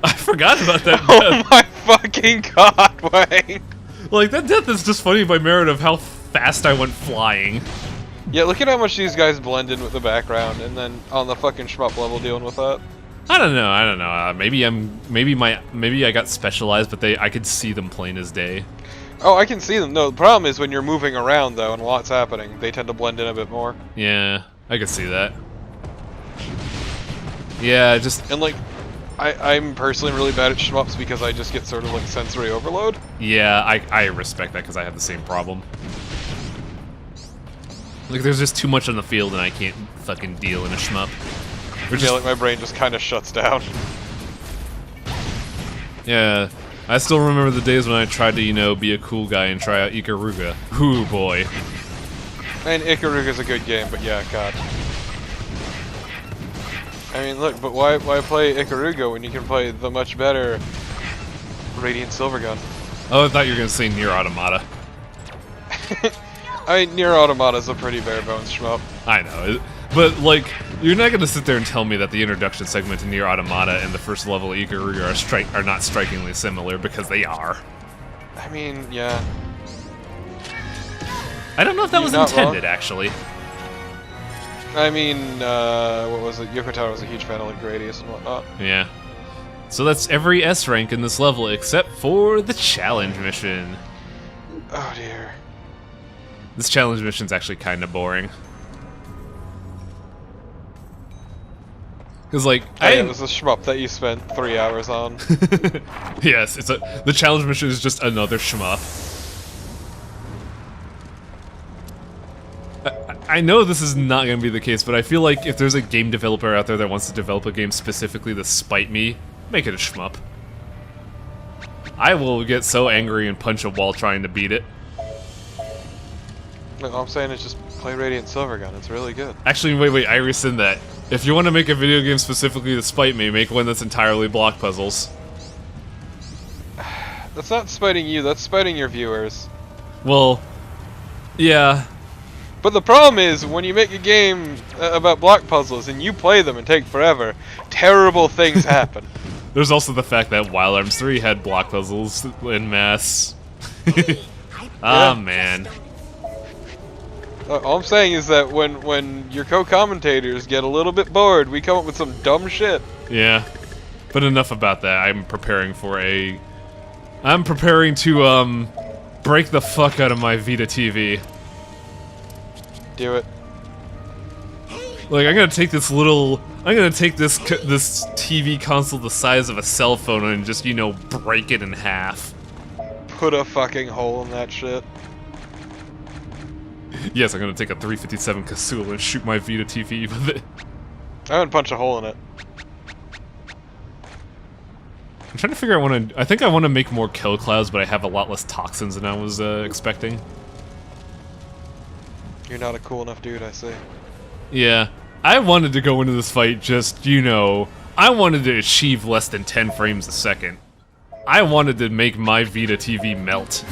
I forgot about that Oh death. my fucking god, Wayne. Like, that death is just funny by merit of how fast I went flying. Yeah, look at how much these guys blend in with the background, and then on the fucking shmup level dealing with that. I don't know. Maybe I got specialized, but I could see them plain as day. Oh, I can see them. No, the problem is when you're moving around, though, and what's happening, they tend to blend in a bit more. Yeah, I could see that. Yeah, just... And, like, I'm personally really bad at shmups because I just get sort of, like, sensory overload. Yeah, I respect that because I have the same problem. Like, there's just too much on the field and I can't fucking deal in a shmup. Yeah, like, my brain just kind of shuts down. Yeah, I still remember the days when I tried to, you know, be a cool guy and try out Ikaruga. Ooh, boy. And Ikaruga's a good game, but yeah, god. I mean, look, but why play Ikaruga when you can play the much better Radiant Silvergun? Oh, I thought you were gonna say Nier Automata. I mean, Nier Automata's a pretty bare bones shmup. I know, but like, you're not gonna sit there and tell me that the introduction segment to Nier Automata and the first level of Ikaruga are not strikingly similar, because they are. I mean, yeah. I don't know if that was intended, actually. I mean, what was it? Yokotaro was a huge fan of like Gradius and whatnot. Yeah. So that's every S rank in this level except for the challenge mission. Oh dear. This challenge mission's actually kind of boring. Cause like, it was a shmup that you spent 3 hours on. Yes, the challenge mission is just another shmup. I know this is not going to be the case, but I feel like if there's a game developer out there that wants to develop a game specifically to spite me, make it a shmup. I will get so angry and punch a wall trying to beat it. All I'm saying is just play Radiant Silvergun, it's really good. Actually, wait, I rescind that. If you want to make a video game specifically to spite me, make one that's entirely block puzzles. That's not spiting you, that's spiting your viewers. Well, yeah. But the problem is, when you make a game about block puzzles and you play them and take forever, terrible things happen. There's also the fact that Wild Arms 3 had block puzzles en masse. Ah, man. All I'm saying is that when your co-commentators get a little bit bored, we come up with some dumb shit. Yeah. But enough about that. I'm preparing to, break the fuck out of my Vita TV. Do it. Like, I'm gonna take this TV console the size of a cell phone and just, you know, break it in half. Put a fucking hole in that shit. Yes, I'm gonna take a 357 Casull and shoot my Vita TV with it. I would punch a hole in it. I'm trying to figure out I think I want to make more kill clouds, but I have a lot less toxins than I was expecting. You're not a cool enough dude, I see. Yeah. I wanted to go into this fight just, you know, I wanted to achieve less than 10 frames a second. I wanted to make my Vita TV melt.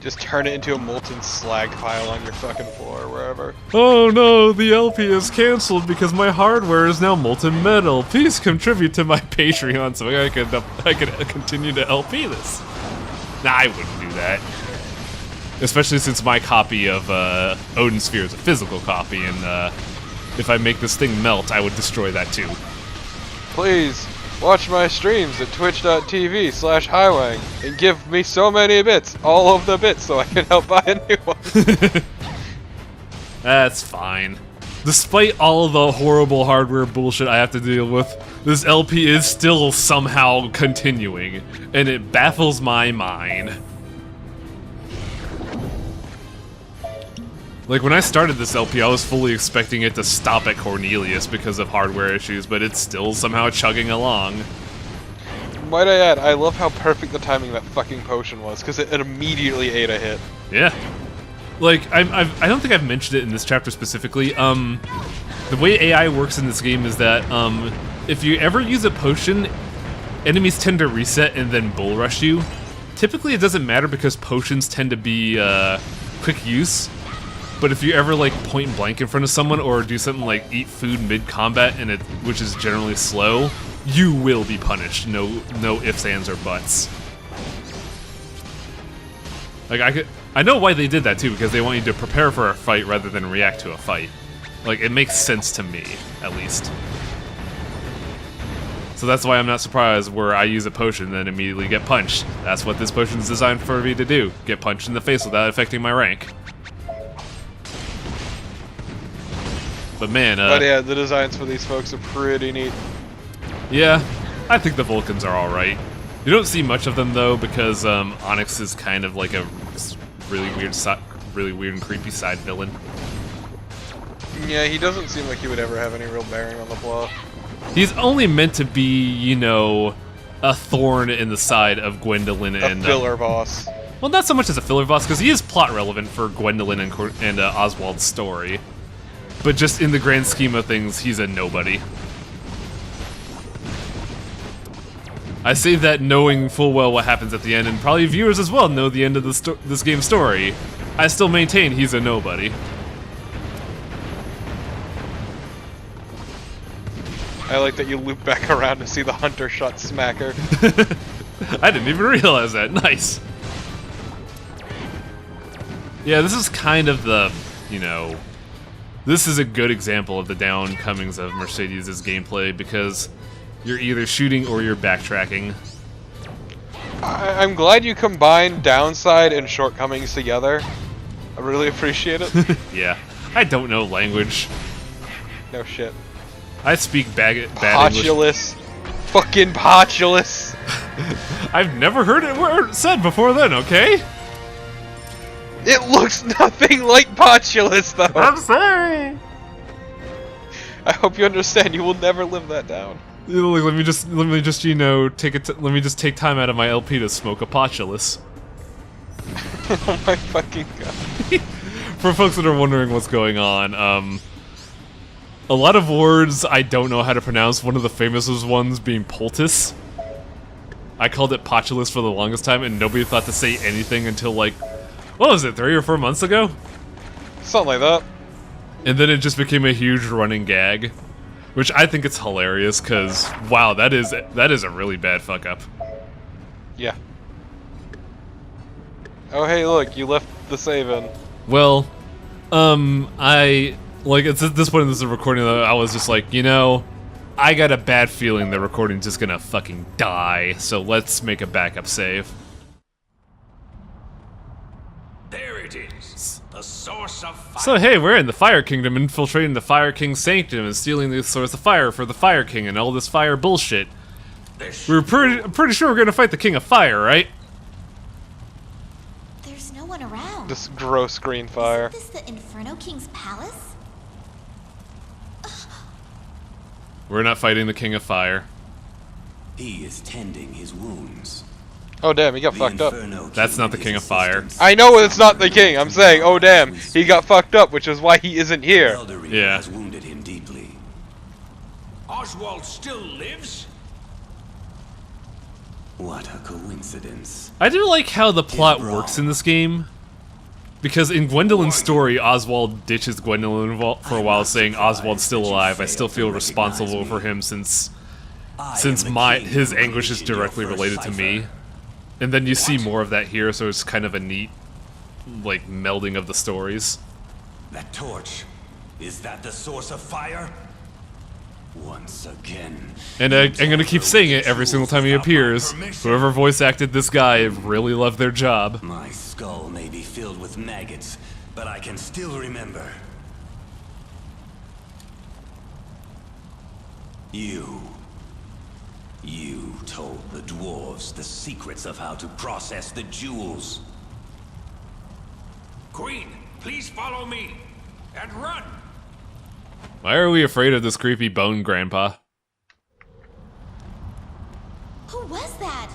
Just turn it into a molten slag pile on your fucking floor or wherever. Oh no, the LP is cancelled because my hardware is now molten metal. Please contribute to my Patreon so I could continue to LP this. Nah, I wouldn't do that. Especially since my copy of Odin Sphere is a physical copy, and if I make this thing melt, I would destroy that too. Please, watch my streams at twitch.tv/highwang and give me so many bits, all of the bits, so I can help buy a new one. That's fine. Despite all the horrible hardware bullshit I have to deal with, this LP is still somehow continuing, and it baffles my mind. Like, when I started this LP, I was fully expecting it to stop at Cornelius because of hardware issues, but it's still somehow chugging along. Might I add, I love how perfect the timing of that fucking potion was, because it immediately ate a hit. Yeah. Like, I don't think I've mentioned it in this chapter specifically. The way AI works in this game is that, if you ever use a potion, enemies tend to reset and then bull rush you. Typically, it doesn't matter because potions tend to be, quick use. but if you ever like point blank in front of someone or do something like eat food mid-combat, and which is generally slow, you will be punished. No ifs, ands, or buts. Like I know why they did that too, because they want you to prepare for a fight rather than react to a fight. Like, it makes sense to me, at least. So that's why I'm not surprised where I use a potion and then immediately get punched. That's what this potion is designed for me to do. Get punched in the face without affecting my rank. But man, But yeah, the designs for these folks are pretty neat. Yeah, I think the Vulcans are alright. You don't see much of them though, because Onyx is kind of like a really weird and creepy side villain. Yeah, he doesn't seem like he would ever have any real bearing on the plot. He's only meant to be, you know, a thorn in the side of Gwendolyn and... A filler boss. Well, not so much as a filler boss, because he is plot relevant for Gwendolyn and Oswald's story. But just in the grand scheme of things, he's a nobody. I say that knowing full well what happens at the end, and probably viewers as well know the end of this game's story. I still maintain he's a nobody. I like that you loop back around to see the hunter shot smacker. I didn't even realize that. Nice. Yeah, this is kind of the, you know... This is a good example of the downcomings of Mercedes' gameplay, because you're either shooting or you're backtracking. I'm glad you combined downside and shortcomings together. I really appreciate it. Yeah. I don't know language. No shit. I speak bad Potulous. Fucking potulous. I've never heard it said before then, okay? It looks nothing like potulous, though. I'm sorry. I hope you understand. You will never live that down. Let me just, you know, let me just take time out of my LP to smoke a potulous. Oh my fucking god. For folks that are wondering what's going on, a lot of words I don't know how to pronounce, one of the famous ones being poultice. I called it potulous for the longest time, and nobody thought to say anything until, like, what was it, 3 or 4 months ago? Something like that. And then it just became a huge running gag, which I think it's hilarious, because, wow, that is a really bad fuck-up. Yeah. Oh, hey, look, you left the save in. Well, it's at this point in this recording that I was just like, you know, I got a bad feeling the recording's just gonna fucking die, so let's make a backup save. There it is, the source of fire. So hey, we're in the Fire Kingdom, infiltrating the Fire King's sanctum and stealing the source of fire for the Fire King and all this fire bullshit. We're pretty sure we're gonna fight the King of Fire, right? There's no one around. This gross green fire. Is this the Inferno King's palace? We're not fighting the King of Fire. He is tending his wounds. Oh damn, he got fucked up. That's not the King of Fire. I know it's not the king. I'm saying, oh damn, he got fucked up, which is why he isn't here. Yeah. Has wounded him deeply. Oswald still lives? What a coincidence. I do like how the plot works in this game. Because in Gwendolyn's story, Oswald ditches Gwendolyn for a while, saying Oswald's still alive. I still feel responsible for him since his anguish is directly related to me. And then you see more of that here, so it's kind of a neat, like, melding of the stories. That torch, is that the source of fire? Once again. And I'm gonna keep saying it every single time he appears. Whoever voice acted this guy really loved their job. My skull may be filled with maggots, but I can still remember. You told the dwarves the secrets of how to process the jewels. Queen, please follow me and run. Why are we afraid of this creepy bone grandpa? Who was that?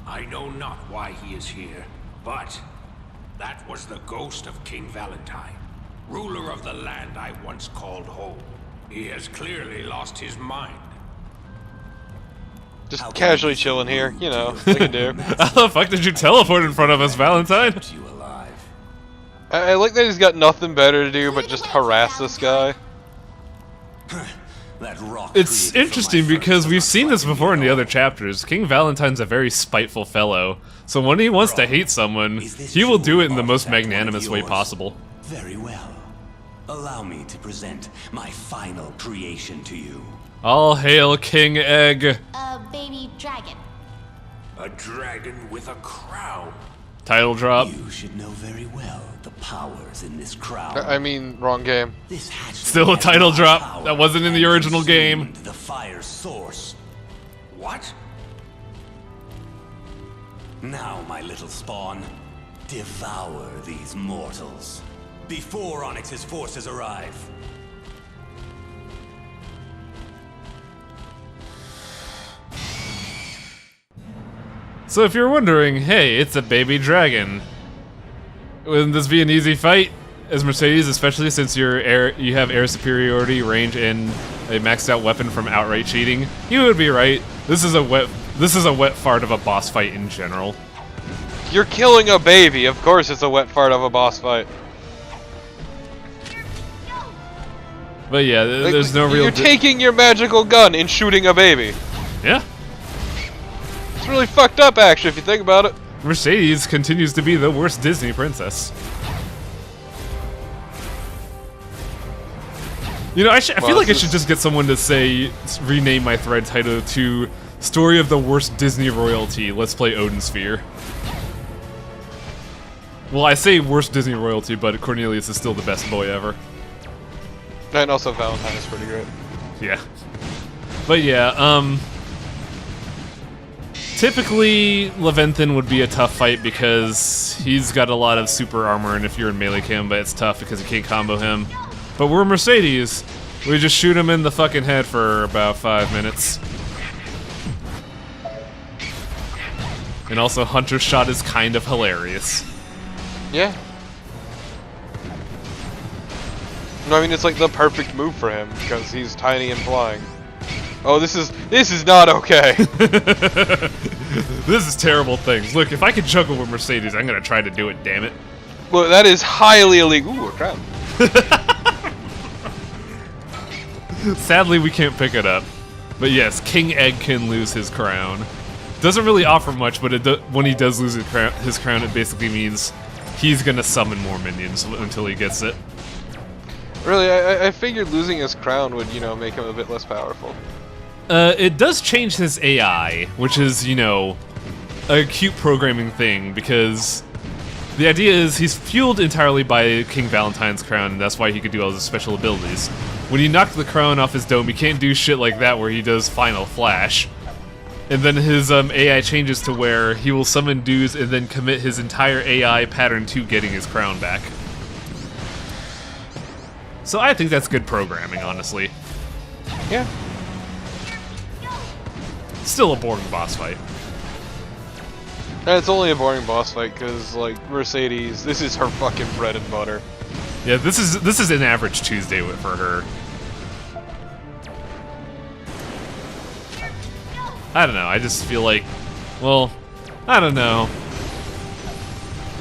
I know not why he is here, but that was the ghost of King Valentine, ruler of the land I once called home. He has clearly lost his mind. Just casually chilling here, you know, like a dude. How the fuck did you teleport in front of us, Valentine? You alive. I like that he's got nothing better to do but just harass this guy. That rock It's created from my interesting furnace because does we've not seen this frighten me before in at the all. other chapters. King Valentine's a very spiteful fellow, so when he wants to hate someone, Is this he will true do it in the or most is that one of magnanimous way yours? possible. Very well. Allow me to present my final creation to you. All hail King Egg. A baby dragon. A dragon with a crown. Title drop. You should know very well the powers in this crown. I mean, wrong game. This hatchling Still a has title my drop. power That wasn't in the and original game. consumed the fire's source. What? Now, my little spawn, devour these mortals before Onyx's forces arrive. So if you're wondering, hey, it's a baby dragon. Wouldn't this be an easy fight? As Mercedes, especially since you have air superiority, range, and a maxed out weapon from outright cheating, you would be right. This is a wet fart of a boss fight in general. You're killing a baby. Of course, it's a wet fart of a boss fight. But yeah, Like, there's no real. You're taking your magical gun and shooting a baby. Yeah, It's really fucked up, actually, if you think about it. Mercedes continues to be the worst Disney princess. You know, I feel like I should just get someone to say, rename my thread title to "Story of the Worst Disney Royalty. Let's play Odin Sphere." Well, I say worst Disney royalty, but Cornelius is still the best boy ever. And also, Valentine is pretty great. Yeah. But yeah, typically, Leventhin would be a tough fight because he's got a lot of super armor, and if you're in melee combat, it's tough because you can't combo him. But we're Mercedes. We just shoot him in the fucking head for about 5 minutes. And also, Hunter's shot is kind of hilarious. Yeah. No, I mean, it's like the perfect move for him because he's tiny and flying. Oh, this is not okay. This is terrible things. Look, if I could juggle with Mercedes, I'm gonna try to do it, damn it. Look, that is highly illegal. Ooh, a crap. Sadly, we can't pick it up. But yes, King Egg can lose his crown. Doesn't really offer much, but when he does lose his crown, it basically means he's gonna summon more minions until he gets it. Really, I figured losing his crown would, you know, make him a bit less powerful. It does change his AI, which is, you know, a cute programming thing, because the idea is he's fueled entirely by King Valentine's crown, and that's why he could do all his special abilities. When you knock the crown off his dome, he can't do shit like that where he does Final Flash. And then his AI changes to where he will summon dudes and then commit his entire AI pattern to getting his crown back. So I think that's good programming, honestly. Yeah. Still a boring boss fight. And it's only a boring boss fight because, like, Mercedes, this is her fucking bread and butter. Yeah, this is an average Tuesday for her. I don't know, I just feel like, well, I don't know.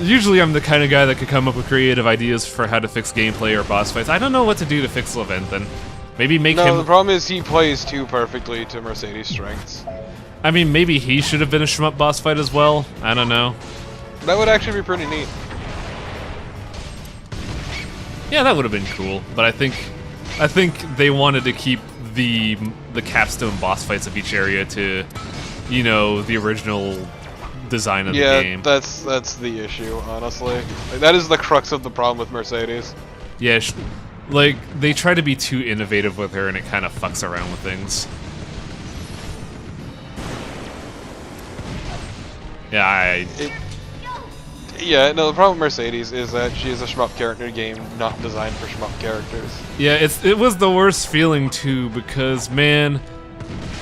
Usually I'm the kind of guy that could come up with creative ideas for how to fix gameplay or boss fights. I don't know what to do to fix Leventhin. Maybe make No, him... the problem is he plays too perfectly to Mercedes' strengths. I mean, maybe he should have been a shmup boss fight as well. I don't know. That would actually be pretty neat. Yeah, that would have been cool, but I think they wanted to keep the capstone boss fights of each area to, you know, the original design of the game. Yeah, that's the issue, honestly. Like, that is the crux of the problem with Mercedes. Yeah, like, they try to be too innovative with her and it kind of fucks around with things. Yeah, Yeah, no, the problem with Mercedes is that she is a shmup character game not designed for shmup characters. Yeah, it was the worst feeling too, because man,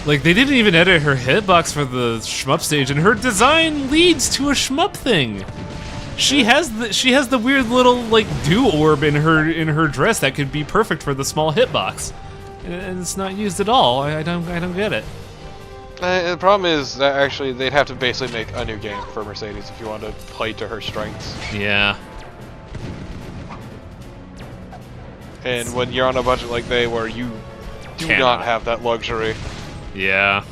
like, they didn't even edit her hitbox for the shmup stage, and her design leads to a shmup thing. She has the weird little, like, dew orb in her dress that could be perfect for the small hitbox, and it's not used at all. I don't get it. The problem is that actually they'd have to basically make a new game for Mercedes if you want to play to her strengths. Yeah. And when you're on a budget like they were, you do not have that luxury. Yeah.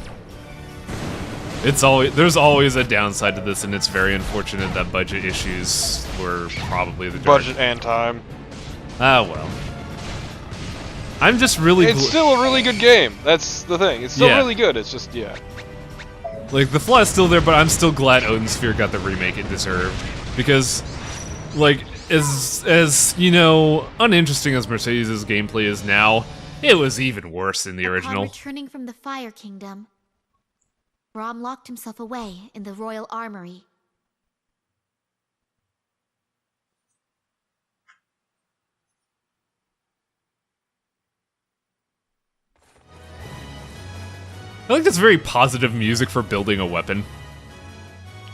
There's always a downside to this, and it's very unfortunate that budget issues were probably the budget and time. Ah, well. I'm just really. It's still a really good game. That's the thing. It's still really good. It's just Like the flaw is still there, but I'm still glad Odin Sphere got the remake it deserved, because, like, as you know, uninteresting as Mercedes' gameplay is now, it was even worse in the original. Upon returning from the Fire Kingdom, Braum locked himself away in the royal armory. I think that's very positive music for building a weapon.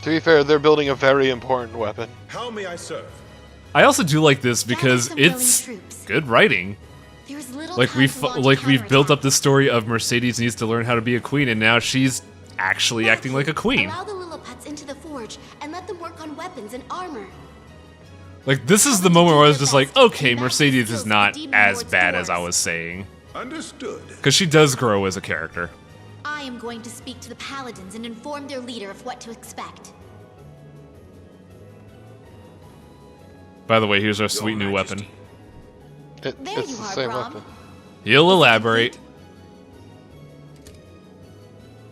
To be fair, they're building a very important weapon. How may I serve? I also do like this because it's good writing. Like we've built up this story of Mercedes needs to learn how to be a queen, and now she's actually acting like a queen. Allow the Lilliputs into the forge and let them work on weapons and armor. Like, this is the moment where I was just like, okay, Mercedes is not as bad as I was saying. Understood. Because she does grow as a character. I am going to speak to the paladins and inform their leader of what to expect. By the way, here's our sweet new weapon. There It's you the are, same Braum. weapon. He'll elaborate.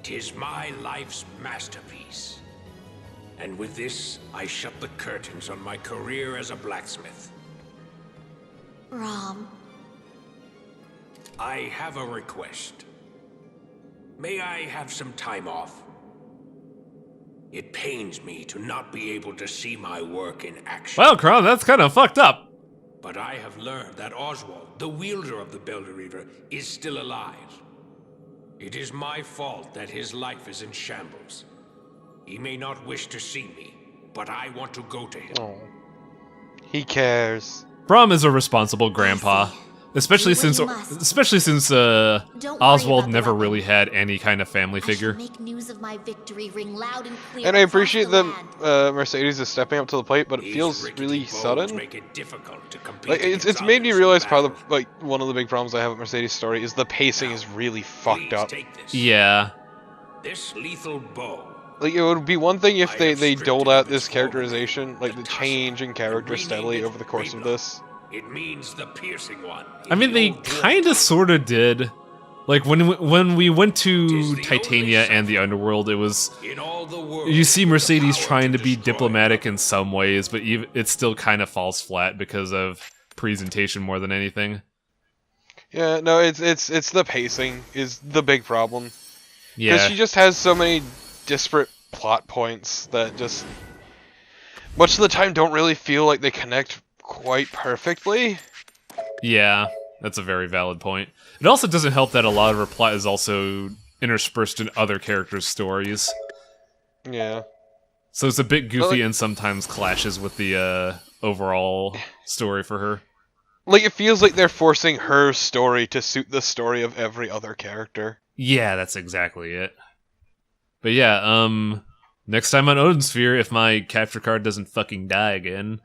'Tis my life's masterpiece. And with this, I shut the curtains on my career as a blacksmith. Braum. I have a request. May I have some time off? It pains me to not be able to see my work in action. Well, Crown, that's kind of fucked up. But I have learned that Oswald, the wielder of the Belder Reaver, is still alive. It is my fault that his life is in shambles. He may not wish to see me, but I want to go to him. Oh. He cares. Braum is a responsible grandpa. Especially Do what since you Don't worry Oswald about the never weapon. really had any kind of family I shall figure. make news of my victory ring loud and clear. And I across appreciate the that land. Mercedes is stepping up to the plate, but it These feels rickety really bones sudden. make it difficult to compete Like it's against made me others realize in part of battle. one of the big problems I have with Mercedes' story is the pacing is really fucked Please up. take this. Yeah. This lethal bow. Like it would be one thing if I they have doled stripped out of this its characterization, form, like the tussle, change in character and steadily renamed over the it course of Rebel. this. It means the piercing one. I mean, they kind of sort of did. Like, when we went to Titania and the Underworld, it was... In all the world, You see Mercedes the power trying to be destroy diplomatic in some ways, but it still kind of falls flat because of presentation more than anything. Yeah, no, it's the pacing is the big problem. Because Yeah. she just has so many disparate plot points that just much of the time don't really feel like they connect quite perfectly. Yeah, that's a very valid point. It also doesn't help that a lot of her plot is also interspersed in other characters' stories. Yeah. So it's a bit goofy like- and sometimes clashes with the overall story for her. Like, it feels like they're forcing her story to suit the story of every other character. Yeah, that's exactly it. But yeah, next time on Odin Sphere, if my capture card doesn't fucking die again,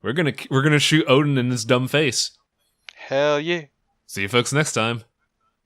we're gonna shoot Odin in his dumb face. Hell yeah. See you folks next time.